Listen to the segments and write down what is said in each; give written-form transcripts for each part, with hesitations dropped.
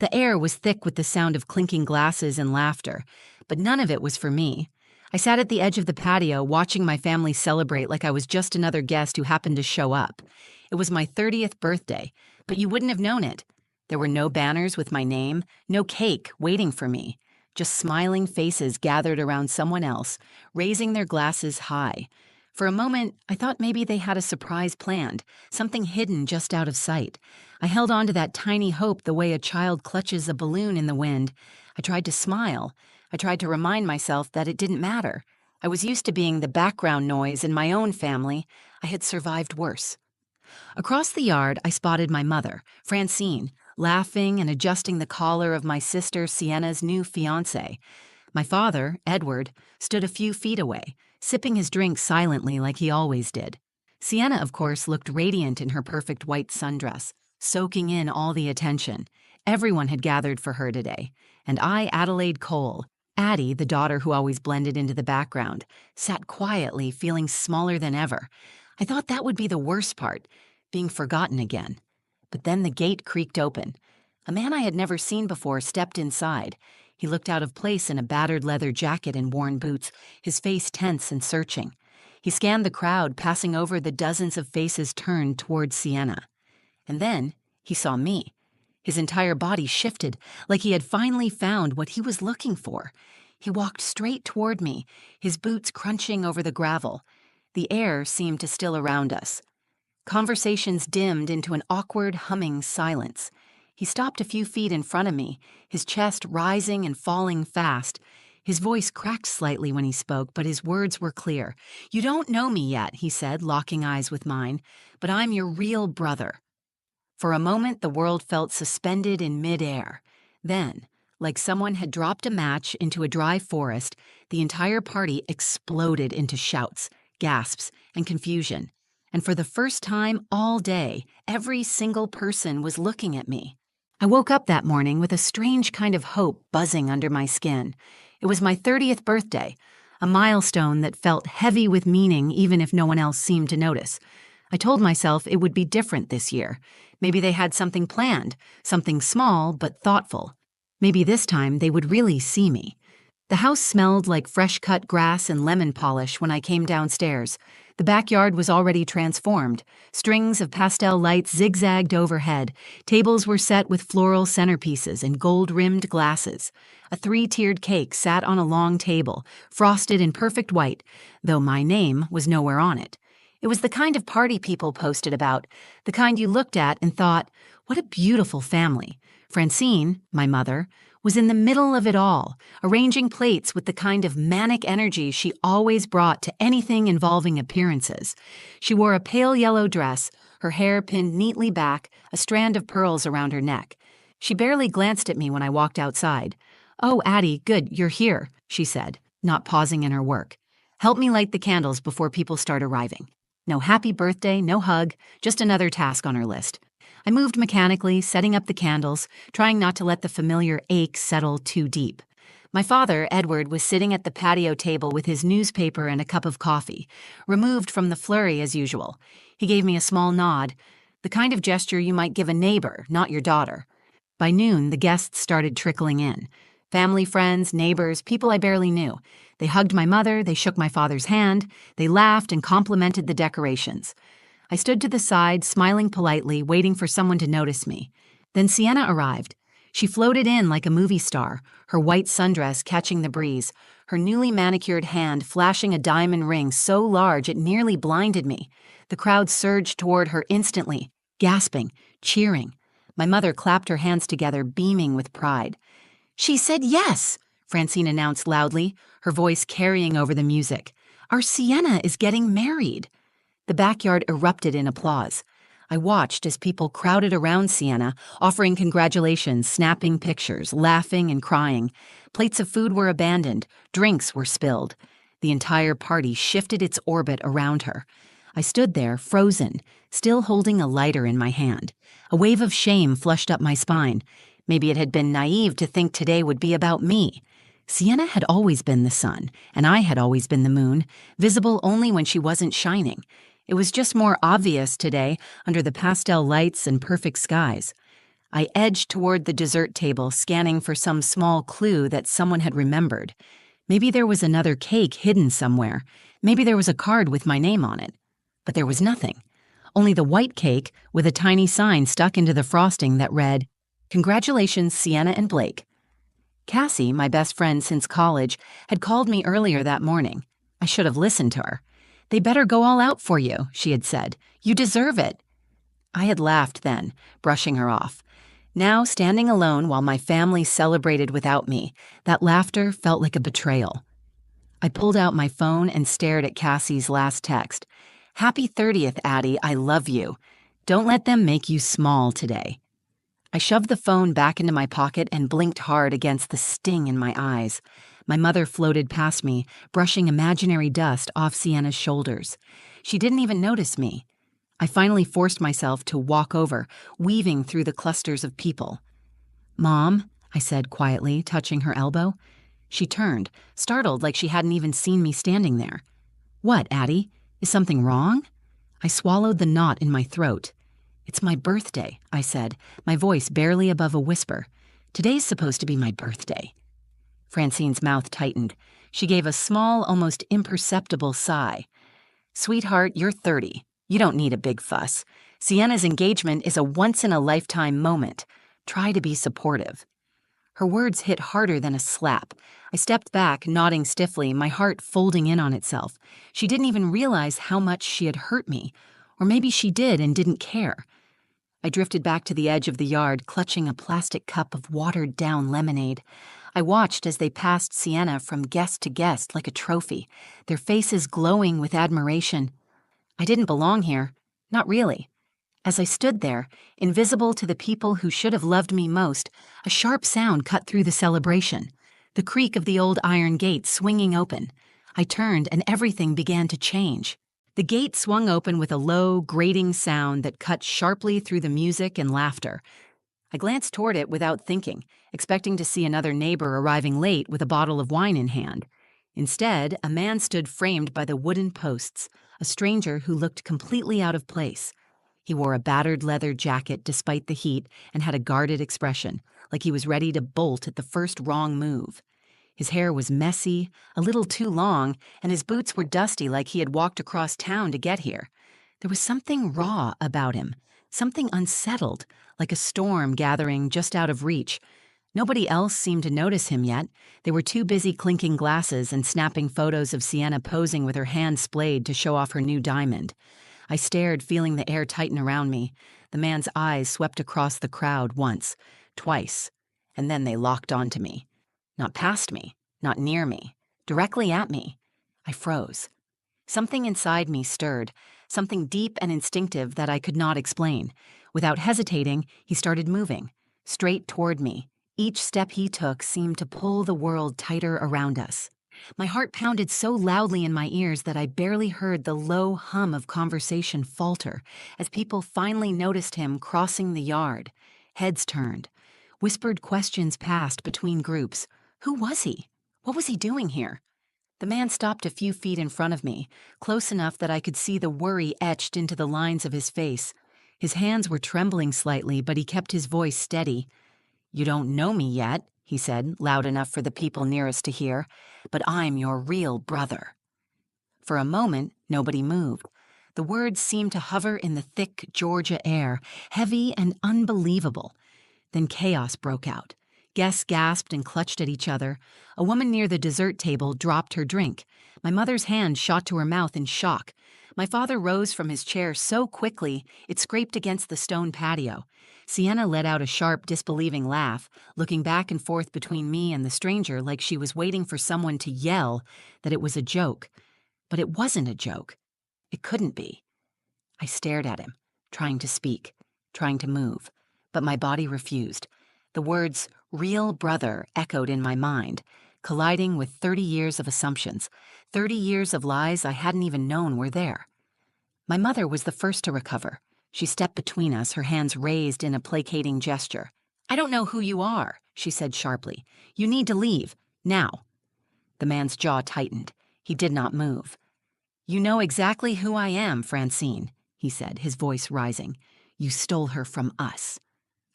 The air was thick with the sound of clinking glasses and laughter, but none of it was for me. I sat at the edge of the patio watching my family celebrate like I was just another guest who happened to show up. It was my 30th birthday, but you wouldn't have known it. There were no banners with my name, no cake waiting for me, just smiling faces gathered around someone else, raising their glasses high. For a moment, I thought maybe they had a surprise planned, something hidden just out of sight. I held on to that tiny hope the way a child clutches a balloon in the wind. I tried to smile. I tried to remind myself that it didn't matter. I was used to being the background noise in my own family. I had survived worse. Across the yard, I spotted my mother, Francine, laughing and adjusting the collar of my sister Sienna's new fiancé. My father, Edward, stood a few feet away, sipping his drink silently like he always did. Sienna, of course, looked radiant in her perfect white sundress, soaking in all the attention. Everyone had gathered for her today, and I, Adelaide Cole, Addie, the daughter who always blended into the background, sat quietly, feeling smaller than ever. I thought that would be the worst part, being forgotten again. But then the gate creaked open. A man I had never seen before stepped inside. He looked out of place in a battered leather jacket and worn boots, his face tense and searching. He scanned the crowd, passing over the dozens of faces turned toward Sienna. And then he saw me. His entire body shifted, like he had finally found what he was looking for. He walked straight toward me, his boots crunching over the gravel. The air seemed to still around us. Conversations dimmed into an awkward, humming silence. He stopped a few feet in front of me, his chest rising and falling fast. His voice cracked slightly when he spoke, but his words were clear. "You don't know me yet," he said, locking eyes with mine, "but I'm your real brother." For a moment, the world felt suspended in midair. Then, like someone had dropped a match into a dry forest, the entire party exploded into shouts, gasps, and confusion. And for the first time all day, every single person was looking at me. I woke up that morning with a strange kind of hope buzzing under my skin. It was my 30th birthday, a milestone that felt heavy with meaning even if no one else seemed to notice. I told myself it would be different this year. Maybe they had something planned, something small but thoughtful. Maybe this time they would really see me. The house smelled like fresh-cut grass and lemon polish when I came downstairs. The backyard was already transformed. Strings of pastel lights zigzagged overhead. Tables were set with floral centerpieces and gold-rimmed glasses. A 3-tiered cake sat on a long table, frosted in perfect white, though my name was nowhere on it. It was the kind of party people posted about, the kind you looked at and thought, what a beautiful family. Francine, my mother, was in the middle of it all, arranging plates with the kind of manic energy she always brought to anything involving appearances. She wore a pale yellow dress, her hair pinned neatly back, a strand of pearls around her neck. She barely glanced at me when I walked outside. "Oh, Addie, good, you're here," she said, not pausing in her work. "Help me light the candles before people start arriving." No happy birthday, no hug, just another task on her list. I moved mechanically, setting up the candles, trying not to let the familiar ache settle too deep. My father, Edward, was sitting at the patio table with his newspaper and a cup of coffee, removed from the flurry as usual. He gave me a small nod, the kind of gesture you might give a neighbor, not your daughter. By noon, the guests started trickling in. Family, friends, neighbors, people I barely knew. They hugged my mother, they shook my father's hand, they laughed and complimented the decorations. I stood to the side, smiling politely, waiting for someone to notice me. Then Sienna arrived. She floated in like a movie star, her white sundress catching the breeze, her newly manicured hand flashing a diamond ring so large it nearly blinded me. The crowd surged toward her instantly, gasping, cheering. My mother clapped her hands together, beaming with pride. "She said yes," Francine announced loudly, her voice carrying over the music. "Our Sienna is getting married." The backyard erupted in applause. I watched as people crowded around Sienna, offering congratulations, snapping pictures, laughing and crying. Plates of food were abandoned, drinks were spilled. The entire party shifted its orbit around her. I stood there, frozen, still holding a lighter in my hand. A wave of shame flushed up my spine. Maybe it had been naive to think today would be about me. Sienna had always been the sun, and I had always been the moon, visible only when she wasn't shining. It was just more obvious today under the pastel lights and perfect skies. I edged toward the dessert table, scanning for some small clue that someone had remembered. Maybe there was another cake hidden somewhere. Maybe there was a card with my name on it. But there was nothing. Only the white cake with a tiny sign stuck into the frosting that read, "Congratulations, Sienna and Blake." Cassie, my best friend since college, had called me earlier that morning. I should have listened to her. "They better go all out for you," she had said. "You deserve it." I had laughed then, brushing her off. Now, standing alone while my family celebrated without me, that laughter felt like a betrayal. I pulled out my phone and stared at Cassie's last text. "Happy 30th, Addie, I love you. Don't let them make you small today." I shoved the phone back into my pocket and blinked hard against the sting in my eyes. My mother floated past me, brushing imaginary dust off Sienna's shoulders. She didn't even notice me. I finally forced myself to walk over, weaving through the clusters of people. "Mom," I said quietly, touching her elbow. She turned, startled like she hadn't even seen me standing there. "What, Addie? Is something wrong?" I swallowed the knot in my throat. "It's my birthday," I said, my voice barely above a whisper. "Today's supposed to be my birthday." Francine's mouth tightened. She gave a small, almost imperceptible sigh. "Sweetheart, you're 30. You don't need a big fuss. Sienna's engagement is a once-in-a-lifetime moment. Try to be supportive." Her words hit harder than a slap. I stepped back, nodding stiffly, my heart folding in on itself. She didn't even realize how much she had hurt me. Or maybe she did and didn't care. I drifted back to the edge of the yard, clutching a plastic cup of watered-down lemonade. I watched as they passed Sienna from guest to guest like a trophy, their faces glowing with admiration. I didn't belong here. Not really. As I stood there, invisible to the people who should have loved me most, a sharp sound cut through the celebration. The creak of the old iron gate swinging open. I turned and everything began to change. The gate swung open with a low, grating sound that cut sharply through the music and laughter. I glanced toward it without thinking, expecting to see another neighbor arriving late with a bottle of wine in hand. Instead, a man stood framed by the wooden posts, a stranger who looked completely out of place. He wore a battered leather jacket despite the heat and had a guarded expression, like he was ready to bolt at the first wrong move. His hair was messy, a little too long, and his boots were dusty like he had walked across town to get here. There was something raw about him, something unsettled, like a storm gathering just out of reach. Nobody else seemed to notice him yet. They were too busy clinking glasses and snapping photos of Sienna posing with her hand splayed to show off her new diamond. I stared, feeling the air tighten around me. The man's eyes swept across the crowd once, twice, and then they locked onto me. Not past me, not near me, directly at me. I froze. Something inside me stirred, something deep and instinctive that I could not explain. Without hesitating, he started moving, straight toward me. Each step he took seemed to pull the world tighter around us. My heart pounded so loudly in my ears that I barely heard the low hum of conversation falter as people finally noticed him crossing the yard. Heads turned. Whispered questions passed between groups. Who was he? What was he doing here? The man stopped a few feet in front of me, close enough that I could see the worry etched into the lines of his face. His hands were trembling slightly, but he kept his voice steady. "You don't know me yet," he said, loud enough for the people nearest to hear, "but I'm your real brother." For a moment, nobody moved. The words seemed to hover in the thick Georgia air, heavy and unbelievable. Then chaos broke out. Guests gasped and clutched at each other. A woman near the dessert table dropped her drink. My mother's hand shot to her mouth in shock. My father rose from his chair so quickly it scraped against the stone patio. Sienna let out a sharp, disbelieving laugh, looking back and forth between me and the stranger like she was waiting for someone to yell that it was a joke. But it wasn't a joke. It couldn't be. I stared at him, trying to speak, trying to move, but my body refused. The words, "real brother," echoed in my mind, colliding with 30 years of assumptions, 30 years of lies I hadn't even known were there. My mother was the first to recover. She stepped between us, her hands raised in a placating gesture. "I don't know who you are," she said sharply. "You need to leave, now." The man's jaw tightened. He did not move. "You know exactly who I am, Francine," he said, his voice rising. "You stole her from us."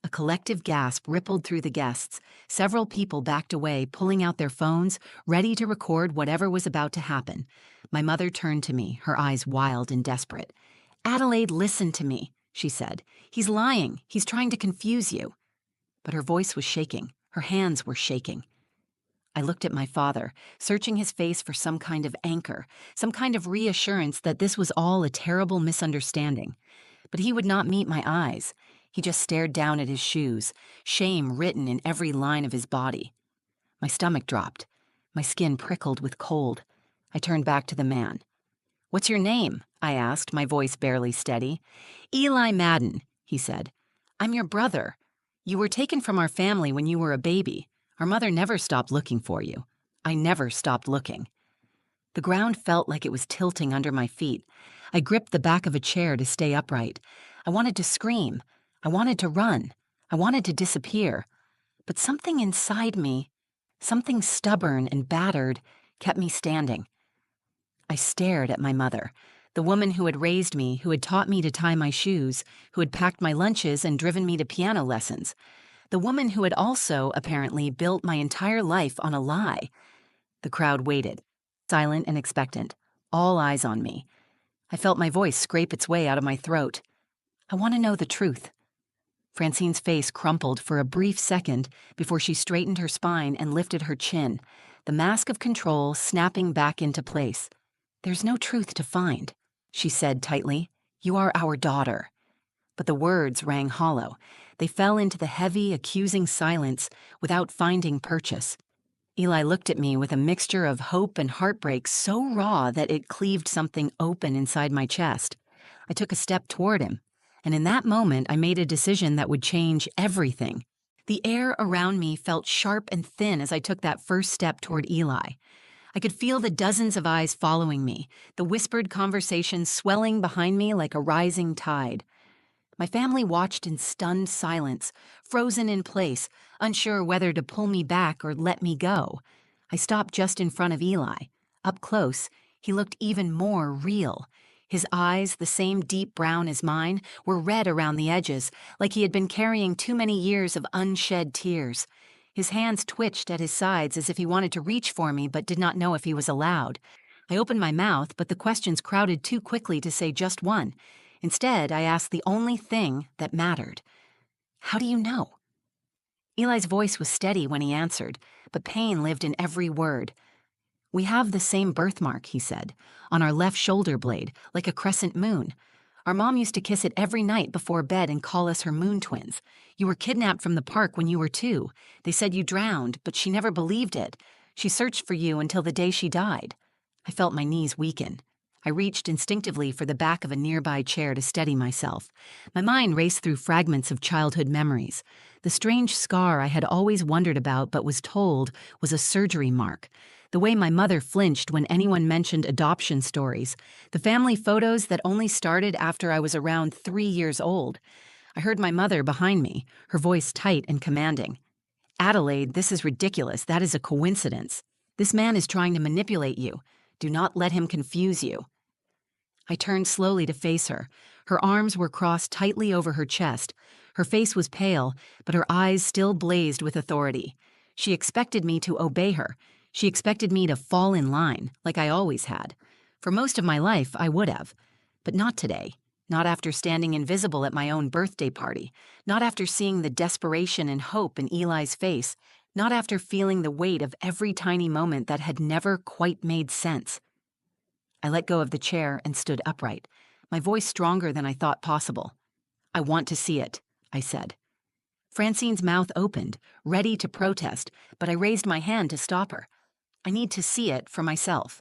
A A collective gasp rippled through the guests. Several people backed away, pulling out their phones, ready to record whatever was about to happen. My mother turned to me, her eyes wild and desperate. "Adelaide, listen to me," she said. "He's lying. He's trying to confuse you." But her voice was shaking. Her hands were shaking. I looked at my father, searching his face for some kind of anchor, some kind of reassurance that this was all a terrible misunderstanding. But he would not meet my eyes. He just stared down at his shoes, shame written in every line of his body. My stomach dropped. My skin prickled with cold. I turned back to the man. "What's your name?" I asked, my voice barely steady. "Eli Madden," he said. "I'm your brother. You were taken from our family when you were a baby. Our mother never stopped looking for you. I never stopped looking." The ground felt like it was tilting under my feet. I gripped the back of a chair to stay upright. I wanted to scream. I wanted to run. I wanted to disappear. But something inside me, something stubborn and battered, kept me standing. I stared at my mother, the woman who had raised me, who had taught me to tie my shoes, who had packed my lunches and driven me to piano lessons. The woman who had also, apparently, built my entire life on a lie. The crowd waited, silent and expectant, all eyes on me. I felt my voice scrape its way out of my throat. "I want to know the truth." Francine's face crumpled for a brief second before she straightened her spine and lifted her chin, the mask of control snapping back into place. "There's no truth to find," she said tightly. "You are our daughter." But the words rang hollow. They fell into the heavy, accusing silence without finding purchase. Eli looked at me with a mixture of hope and heartbreak so raw that it cleaved something open inside my chest. I took a step toward him, and in that moment I made a decision that would change everything. The air around me felt sharp and thin as I took that first step toward Eli. I could feel the dozens of eyes following me, the whispered conversations swelling behind me like a rising tide. My family watched in stunned silence, frozen in place, unsure whether to pull me back or let me go. I stopped just in front of Eli. Up close, he looked even more real. His eyes, the same deep brown as mine, were red around the edges, like he had been carrying too many years of unshed tears. His hands twitched at his sides as if he wanted to reach for me but did not know if he was allowed. I opened my mouth, but the questions crowded too quickly to say just one. Instead, I asked the only thing that mattered. "How do you know?" Eli's voice was steady when he answered, but pain lived in every word. "We have the same birthmark," he said, "on our left shoulder blade, like a crescent moon. Our mom used to kiss it every night before bed and call us her moon twins. You were kidnapped from the park when you were 2. They said you drowned, but she never believed it. She searched for you until the day she died." I felt my knees weaken. I reached instinctively for the back of a nearby chair to steady myself. My mind raced through fragments of childhood memories. The strange scar I had always wondered about but was told was a surgery mark. The way my mother flinched when anyone mentioned adoption stories. The family photos that only started after I was around 3 years old. I heard my mother behind me, her voice tight and commanding. "Adelaide, this is ridiculous. That is a coincidence. This man is trying to manipulate you. Do not let him confuse you." I turned slowly to face her. Her arms were crossed tightly over her chest. Her face was pale, but her eyes still blazed with authority. She expected me to obey her. She expected me to fall in line, like I always had. For most of my life, I would have. But not today. Not after standing invisible at my own birthday party. Not after seeing the desperation and hope in Eli's face. Not after feeling the weight of every tiny moment that had never quite made sense. I let go of the chair and stood upright, my voice stronger than I thought possible. "I want to see it," I said. Francine's mouth opened, ready to protest, but I raised my hand to stop her. "I need to see it for myself."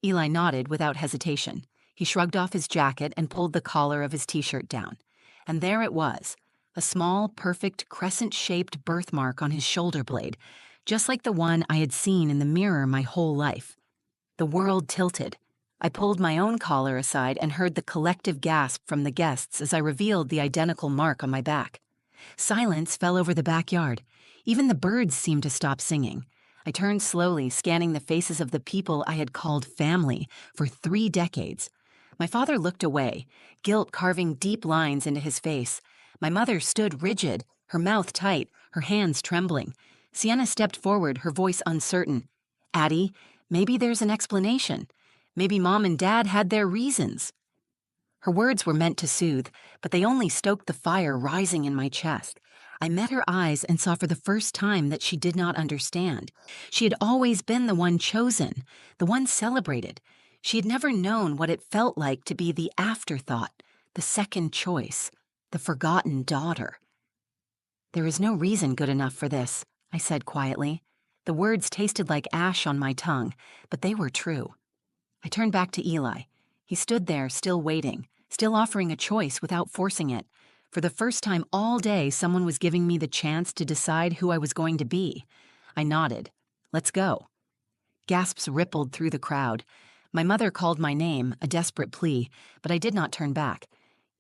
Eli nodded without hesitation. He shrugged off his jacket and pulled the collar of his t-shirt down. And there it was, a small, perfect, crescent-shaped birthmark on his shoulder blade, just like the one I had seen in the mirror my whole life. The world tilted. I pulled my own collar aside and heard the collective gasp from the guests as I revealed the identical mark on my back. Silence fell over the backyard. Even the birds seemed to stop singing. I turned slowly, scanning the faces of the people I had called family for 3 decades. My father looked away, guilt carving deep lines into his face. My mother stood rigid, her mouth tight, her hands trembling. Sienna stepped forward, her voice uncertain. "Addie, maybe there's an explanation. Maybe Mom and Dad had their reasons." Her words were meant to soothe, but they only stoked the fire rising in my chest. I met her eyes and saw for the first time that she did not understand. She had always been the one chosen, the one celebrated. She had never known what it felt like to be the afterthought, the second choice, the forgotten daughter. "There is no reason good enough for this," I said quietly. The words tasted like ash on my tongue, but they were true. I turned back to Eli. He stood there, still waiting, still offering a choice without forcing it. For the first time all day, someone was giving me the chance to decide who I was going to be. I nodded. "Let's go." Gasps rippled through the crowd. My mother called my name, a desperate plea, but I did not turn back.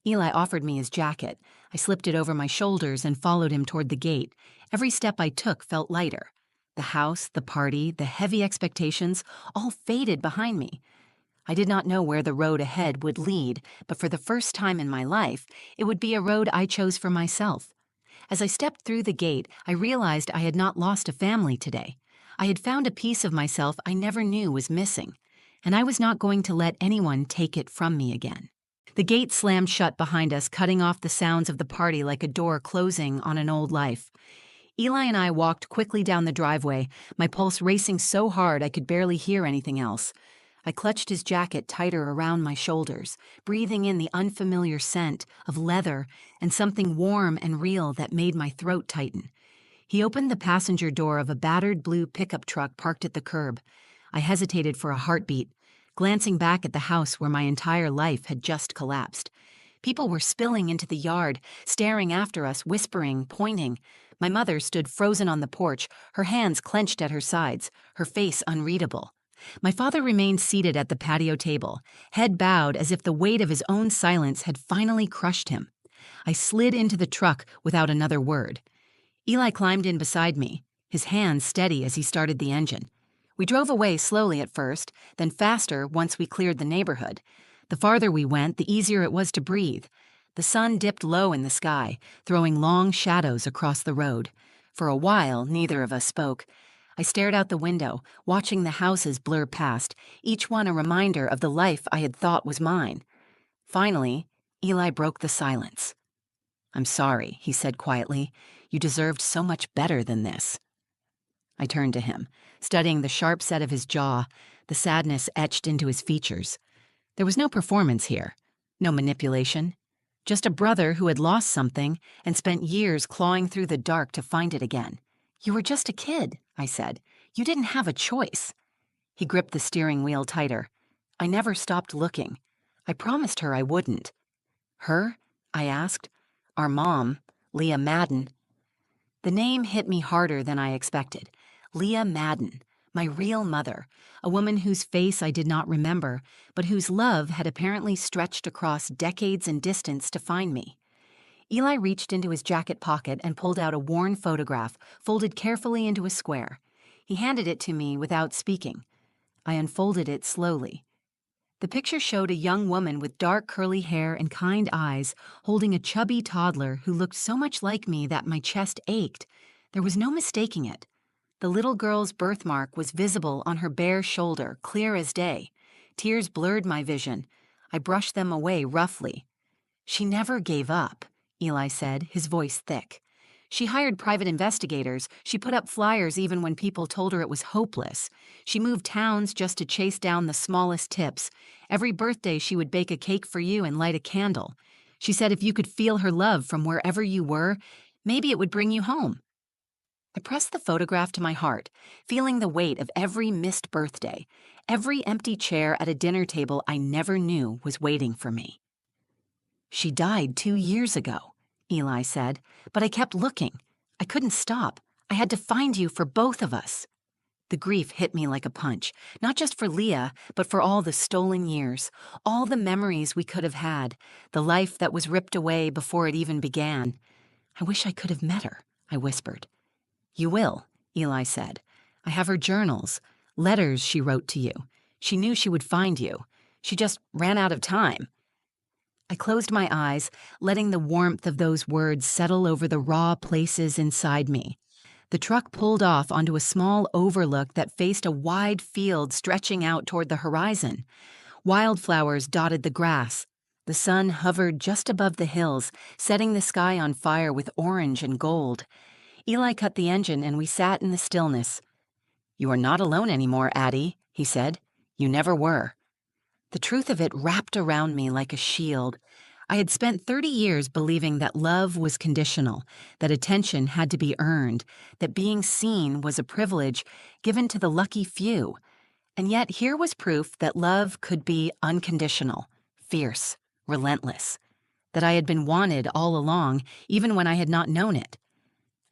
Eli offered me his jacket. I slipped it over my shoulders and followed him toward the gate. Every step I took felt lighter. The house, the party, the heavy expectations, all faded behind me. I did not know where the road ahead would lead, but for the first time in my life, it would be a road I chose for myself. As I stepped through the gate, I realized I had not lost a family today. I had found a piece of myself I never knew was missing, and I was not going to let anyone take it from me again. The gate slammed shut behind us, cutting off the sounds of the party like a door closing on an old life. Eli and I walked quickly down the driveway, my pulse racing so hard I could barely hear anything else. I clutched his jacket tighter around my shoulders, breathing in the unfamiliar scent of leather and something warm and real that made my throat tighten. He opened the passenger door of a battered blue pickup truck parked at the curb. I hesitated for a heartbeat, glancing back at the house where my entire life had just collapsed. People were spilling into the yard, staring after us, whispering, pointing. My mother stood frozen on the porch, her hands clenched at her sides, her face unreadable. My father remained seated at the patio table, head bowed as if the weight of his own silence had finally crushed him. I slid into the truck without another word. Eli climbed in beside me, his hands steady as he started the engine. We drove away slowly at first, then faster once we cleared the neighborhood. The farther we went, the easier it was to breathe. The sun dipped low in the sky, throwing long shadows across the road. For a while, neither of us spoke. I stared out the window, watching the houses blur past, each one a reminder of the life I had thought was mine. Finally, Eli broke the silence. "I'm sorry," he said quietly. "You deserved so much better than this." I turned to him, studying the sharp set of his jaw, the sadness etched into his features. There was no performance here, no manipulation, just a brother who had lost something and spent years clawing through the dark to find it again. "You were just a kid," I said. "You didn't have a choice." He gripped the steering wheel tighter. I never stopped looking. I promised her I wouldn't. "Her?" I asked. "Our mom, Leah Madden." The name hit me harder than I expected. Leah Madden, my real mother, a woman whose face I did not remember, but whose love had apparently stretched across decades and distance to find me. Eli reached into his jacket pocket and pulled out a worn photograph, folded carefully into a square. He handed it to me without speaking. I unfolded it slowly. The picture showed a young woman with dark curly hair and kind eyes, holding a chubby toddler who looked so much like me that my chest ached. There was no mistaking it. The little girl's birthmark was visible on her bare shoulder, clear as day. Tears blurred my vision. I brushed them away roughly. "She never gave up," Eli said, his voice thick. "She hired private investigators. She put up flyers even when people told her it was hopeless. She moved towns just to chase down the smallest tips. Every birthday she would bake a cake for you and light a candle. She said if you could feel her love from wherever you were, maybe it would bring you home." I pressed the photograph to my heart, feeling the weight of every missed birthday, every empty chair at a dinner table I never knew was waiting for me. "She died 2 years ago," Eli said, "but I kept looking. I couldn't stop. I had to find you for both of us." The grief hit me like a punch, not just for Leah, but for all the stolen years, all the memories we could have had, the life that was ripped away before it even began. "I wish I could have met her," I whispered. "You will," Eli said. "I have her journals, letters she wrote to you. She knew she would find you. She just ran out of time." I closed my eyes, letting the warmth of those words settle over the raw places inside me. The truck pulled off onto a small overlook that faced a wide field stretching out toward the horizon. Wildflowers dotted the grass. The sun hovered just above the hills, setting the sky on fire with orange and gold. Eli cut the engine and we sat in the stillness. "You are not alone anymore, Addie," he said. "You never were." The truth of it wrapped around me like a shield. I had spent 30 years believing that love was conditional, that attention had to be earned, that being seen was a privilege given to the lucky few. And yet here was proof that love could be unconditional, fierce, relentless, that I had been wanted all along, even when I had not known it.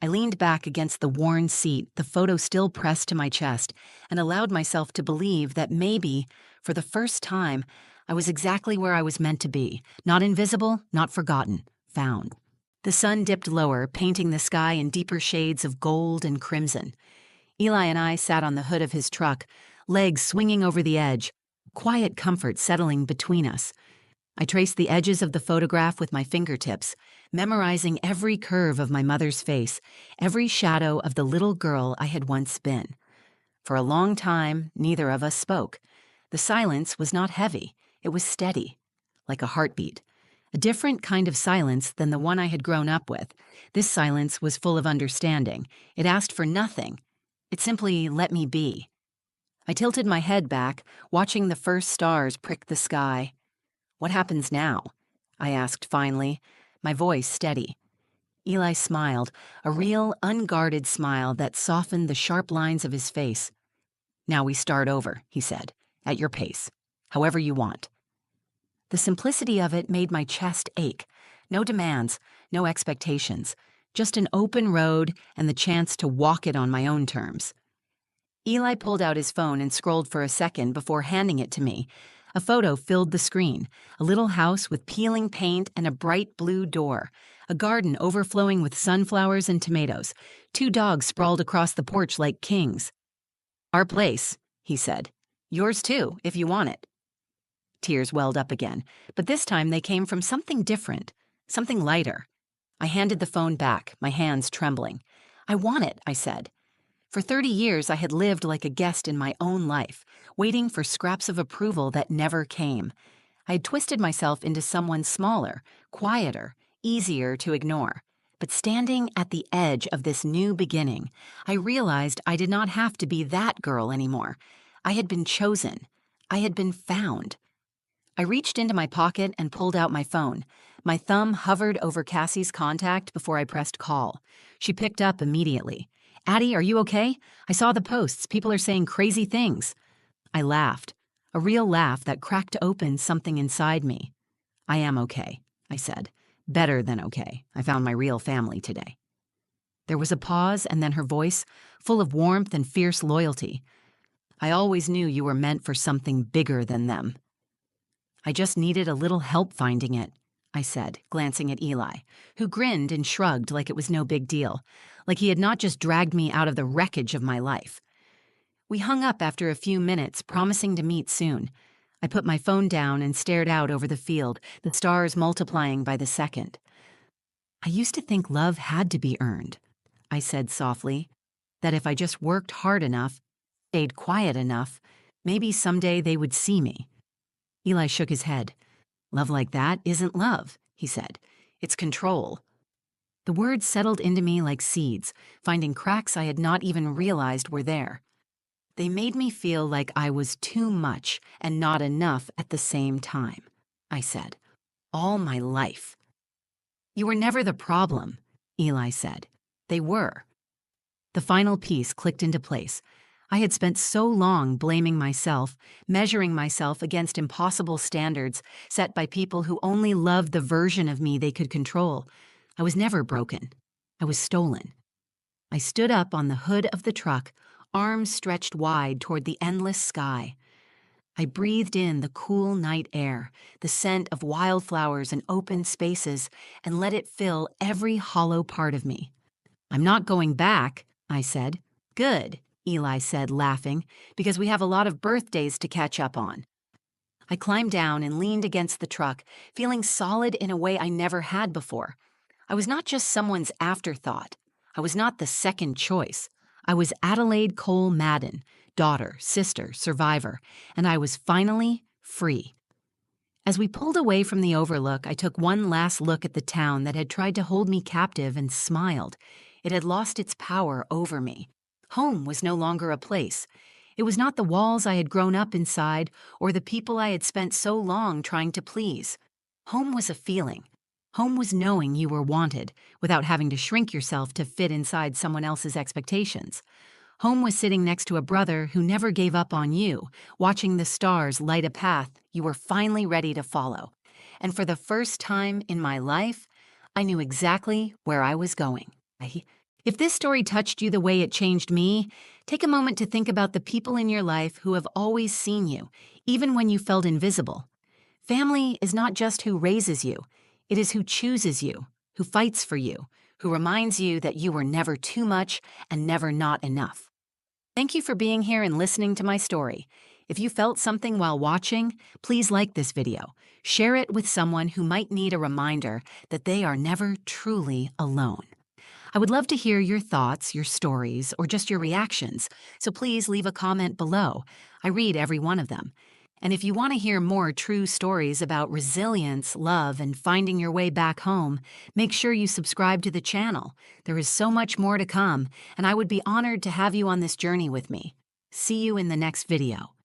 I leaned back against the worn seat, the photo still pressed to my chest, and allowed myself to believe that maybe, for the first time, I was exactly where I was meant to be, not invisible, not forgotten, found. The sun dipped lower, painting the sky in deeper shades of gold and crimson. Eli and I sat on the hood of his truck, legs swinging over the edge, quiet comfort settling between us. I traced the edges of the photograph with my fingertips, memorizing every curve of my mother's face, every shadow of the little girl I had once been. For a long time, neither of us spoke. The silence was not heavy. It was steady, like a heartbeat. A different kind of silence than the one I had grown up with. This silence was full of understanding. It asked for nothing. It simply let me be. I tilted my head back, watching the first stars prick the sky. "What happens now?" I asked finally, my voice steady. Eli smiled, a real, unguarded smile that softened the sharp lines of his face. "Now we start over," he said, "at your pace, however you want." The simplicity of it made my chest ache. No demands, no expectations, just an open road and the chance to walk it on my own terms. Eli pulled out his phone and scrolled for a second before handing it to me. A photo filled the screen, a little house with peeling paint and a bright blue door, a garden overflowing with sunflowers and tomatoes, 2 dogs sprawled across the porch like kings. "Our place," he said. "Yours too, if you want it." Tears welled up again, but this time they came from something different, something lighter. I handed the phone back, my hands trembling. "I want it," I said. For 30 years, I had lived like a guest in my own life, waiting for scraps of approval that never came. I had twisted myself into someone smaller, quieter, easier to ignore. But standing at the edge of this new beginning, I realized I did not have to be that girl anymore. I had been chosen. I had been found. I reached into my pocket and pulled out my phone. My thumb hovered over Cassie's contact before I pressed call. She picked up immediately. "Addie, are you okay? I saw the posts. People are saying crazy things." I laughed, a real laugh that cracked open something inside me. "I am okay," I said. "Better than okay. I found my real family today." There was a pause and then her voice, full of warmth and fierce loyalty. "I always knew you were meant for something bigger than them." "I just needed a little help finding it," I said, glancing at Eli, who grinned and shrugged like it was no big deal, like he had not just dragged me out of the wreckage of my life. We hung up after a few minutes, promising to meet soon. I put my phone down and stared out over the field, the stars multiplying by the second. "I used to think love had to be earned," I said softly, "that if I just worked hard enough, stayed quiet enough, maybe someday they would see me." Eli shook his head. "Love like that isn't love," he said. "It's control." The words settled into me like seeds, finding cracks I had not even realized were there. They made me feel like I was too much and not enough at the same time, I said. "All my life." "You were never the problem," Eli said. "They were." The final piece clicked into place. I had spent so long blaming myself, measuring myself against impossible standards set by people who only loved the version of me they could control. I was never broken. I was stolen. I stood up on the hood of the truck, arms stretched wide toward the endless sky. I breathed in the cool night air, the scent of wildflowers and open spaces, and let it fill every hollow part of me. "I'm not going back," I said. "Good," Eli said, laughing, "because we have a lot of birthdays to catch up on." I climbed down and leaned against the truck, feeling solid in a way I never had before. I was not just someone's afterthought. I was not the second choice. I was Adelaide Cole Madden, daughter, sister, survivor, and I was finally free. As we pulled away from the overlook, I took one last look at the town that had tried to hold me captive and smiled. It had lost its power over me. Home was no longer a place. It was not the walls I had grown up inside or the people I had spent so long trying to please. Home was a feeling. Home was knowing you were wanted without having to shrink yourself to fit inside someone else's expectations. Home was sitting next to a brother who never gave up on you, watching the stars light a path you were finally ready to follow. And for the first time in my life, I knew exactly where I was going. If this story touched you the way it changed me, take a moment to think about the people in your life who have always seen you, even when you felt invisible. Family is not just who raises you, it is who chooses you, who fights for you, who reminds you that you were never too much and never not enough. Thank you for being here and listening to my story. If you felt something while watching, please like this video. Share it with someone who might need a reminder that they are never truly alone. I would love to hear your thoughts, your stories, or just your reactions, so please leave a comment below. I read every one of them. And if you want to hear more true stories about resilience, love, and finding your way back home, make sure you subscribe to the channel. There is so much more to come, and I would be honored to have you on this journey with me. See you in the next video.